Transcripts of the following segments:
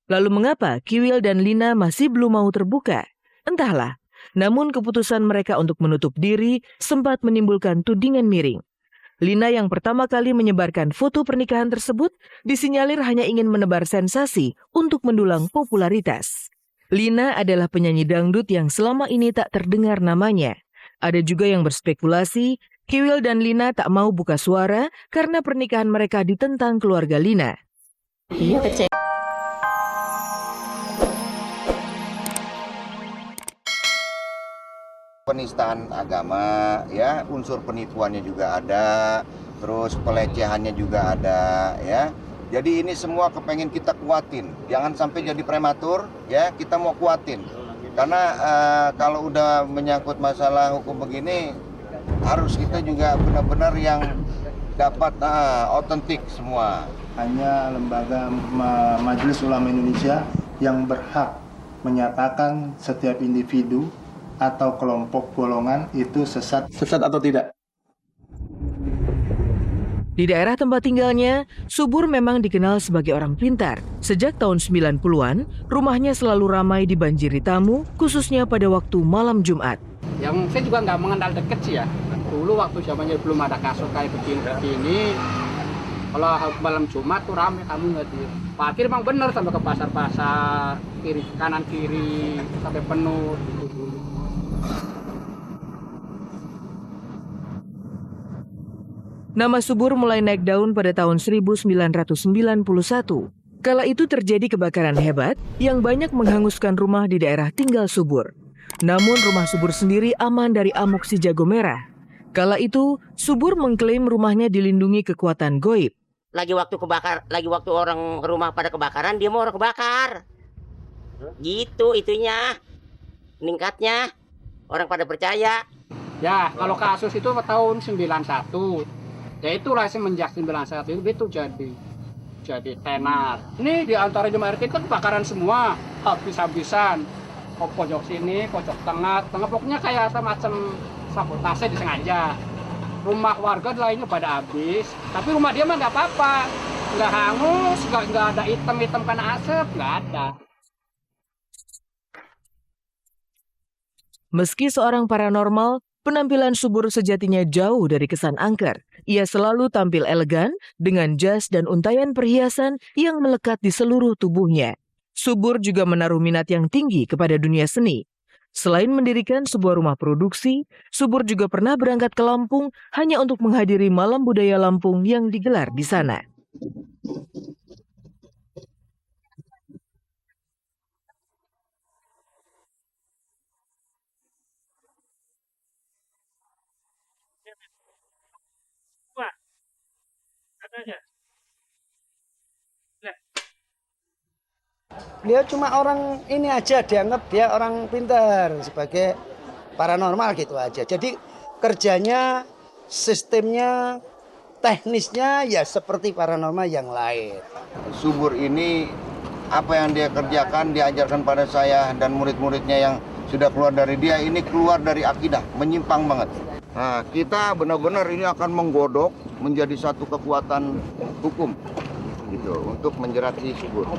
Lalu mengapa Kiwil dan Lina masih belum mau terbuka? Entahlah. Namun keputusan mereka untuk menutup diri sempat menimbulkan tudingan miring. Lina yang pertama kali menyebarkan foto pernikahan tersebut disinyalir hanya ingin menebar sensasi untuk mendulang popularitas. Lina adalah penyanyi dangdut yang selama ini tak terdengar namanya. Ada juga yang berspekulasi Kiwil dan Lina tak mau buka suara karena pernikahan mereka ditentang keluarga Lina. Iya, kecewa. Penistaan agama, ya, unsur penipuannya juga ada, terus pelecehannya juga ada, ya. Jadi ini semua kepengen kita kuatin, jangan sampai jadi prematur, ya. Kita mau kuatin, karena kalau udah menyangkut masalah hukum begini, harus kita juga benar-benar yang dapat otentik semua. Hanya lembaga Majelis Ulama Indonesia yang berhak menyatakan setiap individu atau kelompok golongan itu sesat atau tidak. Di daerah tempat tinggalnya, Subur memang dikenal sebagai orang pintar. Sejak tahun 90-an, rumahnya selalu ramai dibanjiri tamu, khususnya pada waktu malam Jumat. Yang saya juga nggak mengenal deket sih ya. Dulu waktu zamannya belum ada kasus kayak begini, kalau malam Jumat tuh ramai tamunya dia. Parkir emang bener sampai ke pasar-pasar, kiri kanan kiri sampai penuh gitu dulu. Nama Subur mulai naik daun pada tahun 1991. Kala itu terjadi kebakaran hebat yang banyak menghanguskan rumah di daerah tinggal Subur. Namun rumah Subur sendiri aman dari amuk si jago merah. Kala itu, Subur mengklaim rumahnya dilindungi kekuatan goib. Lagi waktu orang rumah pada kebakaran, dia mau orang kebakar. Gitu itunya. Meningkatnya. Orang pada percaya. Ya, kalau kasus itu tahun 91. Ya itulah semenjak 91 itu jadi tenar. Ini di antara jemaah kita kebakaran semua, habis-habisan. Pojok sini, pojok tengah pokoknya kayak semacam sabotase disengaja. Rumah warga lainnya pada habis, tapi rumah dia mah nggak apa-apa, nggak hangus, nggak ada hitam-hitam karena asap, nggak ada. Meski seorang paranormal, penampilan Subur sejatinya jauh dari kesan angker. Ia selalu tampil elegan dengan jas dan untaian perhiasan yang melekat di seluruh tubuhnya. Subur juga menaruh minat yang tinggi kepada dunia seni. Selain mendirikan sebuah rumah produksi, Subur juga pernah berangkat ke Lampung hanya untuk menghadiri Malam Budaya Lampung yang digelar di sana. Beliau cuma orang ini aja, dianggap dia orang pintar sebagai paranormal gitu aja. Jadi kerjanya, sistemnya, teknisnya ya seperti paranormal yang lain. Subur ini apa yang dia kerjakan, diajarkan pada saya dan murid-muridnya yang sudah keluar dari dia, ini keluar dari akidah, menyimpang banget. Nah, kita benar-benar ini akan menggodok menjadi satu kekuatan hukum gitu untuk menjerat si Subur.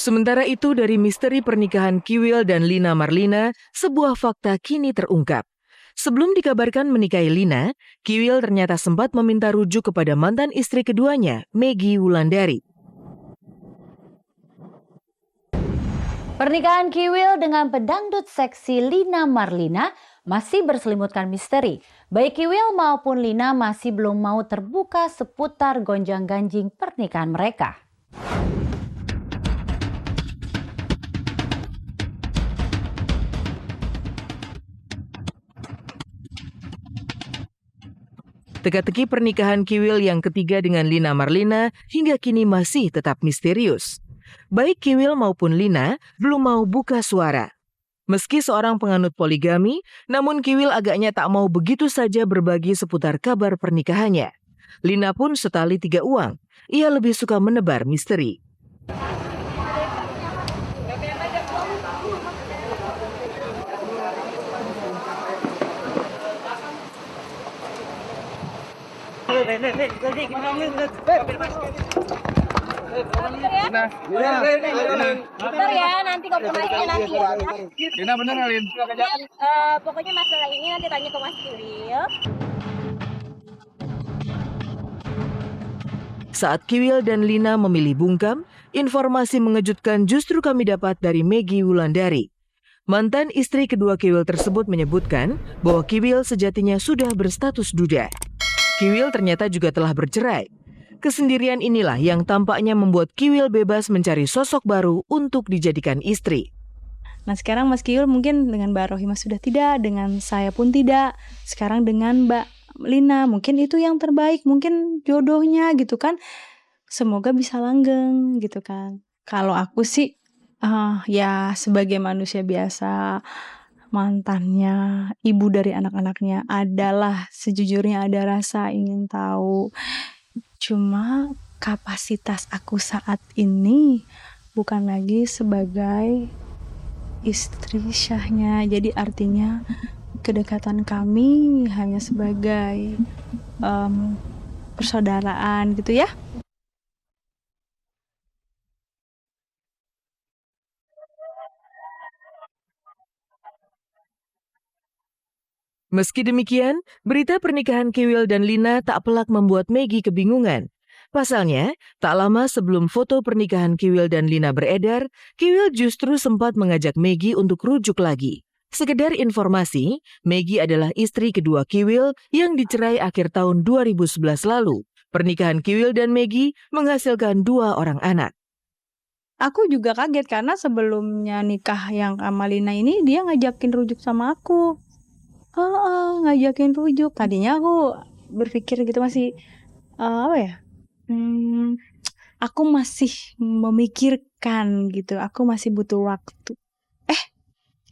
Sementara itu dari misteri pernikahan Kiwil dan Lina Marlina, sebuah fakta kini terungkap. Sebelum dikabarkan menikahi Lina, Kiwil ternyata sempat meminta rujuk kepada mantan istri keduanya, Meggy Wulandari. Pernikahan Kiwil dengan pedangdut seksi Lina Marlina masih berselimutkan misteri. Baik Kiwil maupun Lina masih belum mau terbuka seputar gonjang-ganjing pernikahan mereka. Teka-teki pernikahan Kiwil yang ketiga dengan Lina Marlina hingga kini masih tetap misterius. Baik Kiwil maupun Lina belum mau buka suara. Meski seorang penganut poligami, namun Kiwil agaknya tak mau begitu saja berbagi seputar kabar pernikahannya. Lina pun setali tiga uang. Ia lebih suka menebar misteri. Bentar ya, nanti konfirmasinya nanti ya. Lina bener nggak, Lin? Pokoknya masalah ini nanti tanya ke Mas Kiwil. Saat Kiwil dan Lina memilih bungkam, informasi mengejutkan justru kami dapat dari Maggie Wulandari. Mantan istri kedua Kiwil tersebut menyebutkan bahwa Kiwil sejatinya sudah berstatus duda. Kiwil ternyata juga telah bercerai. Kesendirian inilah yang tampaknya membuat Kiwil bebas mencari sosok baru untuk dijadikan istri. Nah sekarang Mas Kiwil mungkin dengan Mbak Rohimah sudah tidak, dengan saya pun tidak. Sekarang dengan Mbak Lina, mungkin itu yang terbaik, mungkin jodohnya gitu kan. Semoga bisa langgeng gitu kan. Kalau aku sih ya sebagai manusia biasa, mantannya, ibu dari anak-anaknya, adalah sejujurnya ada rasa ingin tahu. Cuma kapasitas aku saat ini bukan lagi sebagai istri syahnya. Jadi artinya kedekatan kami hanya sebagai persaudaraan gitu ya. Meski demikian, berita pernikahan Kiwil dan Lina tak pelak membuat Maggie kebingungan. Pasalnya, tak lama sebelum foto pernikahan Kiwil dan Lina beredar, Kiwil justru sempat mengajak Maggie untuk rujuk lagi. Sekedar informasi, Maggie adalah istri kedua Kiwil yang dicerai akhir tahun 2011 lalu. Pernikahan Kiwil dan Maggie menghasilkan 2 orang anak. Aku juga kaget karena sebelumnya nikah yang sama Lina ini dia ngajakin rujuk sama aku. Ngajakin rujuk. Tadinya aku berpikir gitu masih apa ya? Aku masih memikirkan gitu. Aku masih butuh waktu.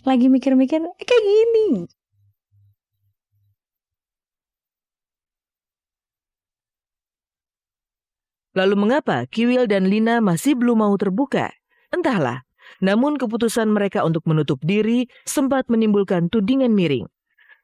Lagi mikir-mikir kayak gini. Lalu mengapa Kiwil dan Lina masih belum mau terbuka? Entahlah. Namun keputusan mereka untuk menutup diri sempat menimbulkan tudingan miring.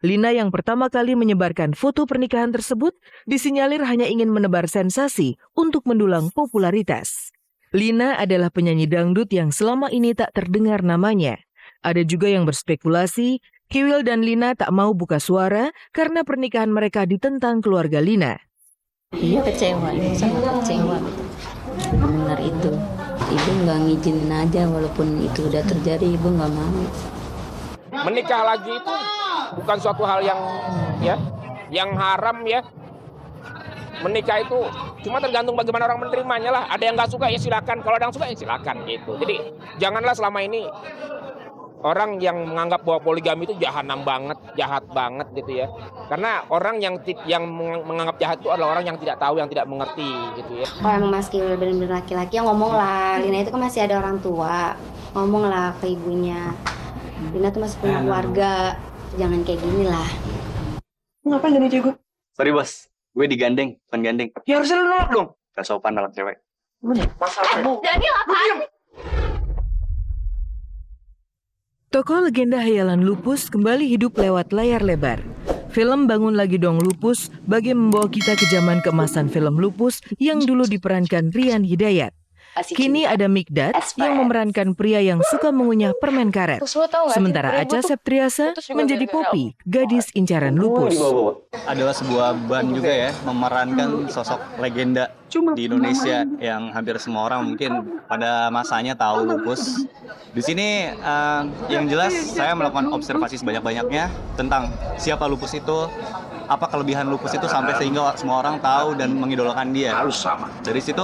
Lina yang pertama kali menyebarkan foto pernikahan tersebut disinyalir hanya ingin menebar sensasi untuk mendulang popularitas. Lina adalah penyanyi dangdut yang selama ini tak terdengar namanya. Ada juga yang berspekulasi, Kiwil dan Lina tak mau buka suara karena pernikahan mereka ditentang keluarga Lina. Iya kecewa, ibu sangat kecewa. Benar itu, ibu nggak ngizinin aja walaupun itu udah terjadi, ibu nggak mau. Menikah lagi itu bukan suatu hal yang haram ya. Menikah itu cuma tergantung bagaimana orang menerimanya lah. Ada yang nggak suka ya silakan, kalau ada yang suka ya silakan gitu. Jadi janganlah selama ini orang yang menganggap bahwa poligami itu jahanam banget, jahat banget gitu ya. Karena orang yang menganggap jahat itu adalah orang yang tidak tahu, yang tidak mengerti gitu ya. Kalau emang Mas Kiwil benar-benar laki-laki, ya ngomong lah. Lina itu kan masih ada orang tua. Ngomong lah ke ibunya. Lina tuh masih punya keluarga. Jangan kayak gini lah. Ngapain gini cewek gue? Sorry bos, gue digandeng, bukan gandeng. Ya harusnya lu nolak dong. Gak sopan dalam cewek. Masalahmu. Jadi apaan? Tokoh legenda hayalan lupus kembali hidup lewat layar lebar. Film Bangun Lagi Dong Lupus bagi membawa kita ke zaman keemasan film lupus yang dulu diperankan Rian Hidayat. Kini ada Mikdad yang memerankan pria yang suka mengunyah permen karet. Sementara Acha Septriasa menjadi Poppy, gadis incaran lupus. Adalah sebuah band juga ya, memerankan sosok legenda di Indonesia yang hampir semua orang mungkin pada masanya tahu lupus. Di sini yang jelas saya melakukan observasi sebanyak-banyaknya tentang siapa lupus itu, apa kelebihan lupus itu sampai sehingga semua orang tahu dan mengidolakan dia. Dari situ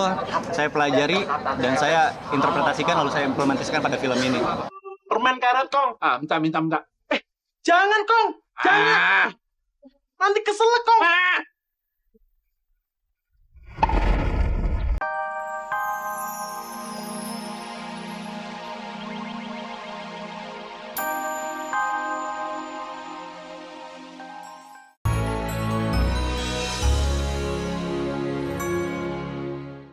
saya pelajari dan saya interpretasikan lalu saya implementasikan pada film ini. Permen karet, Kong. Minta. Jangan, Kong. Jangan. Nanti keselak, Kong.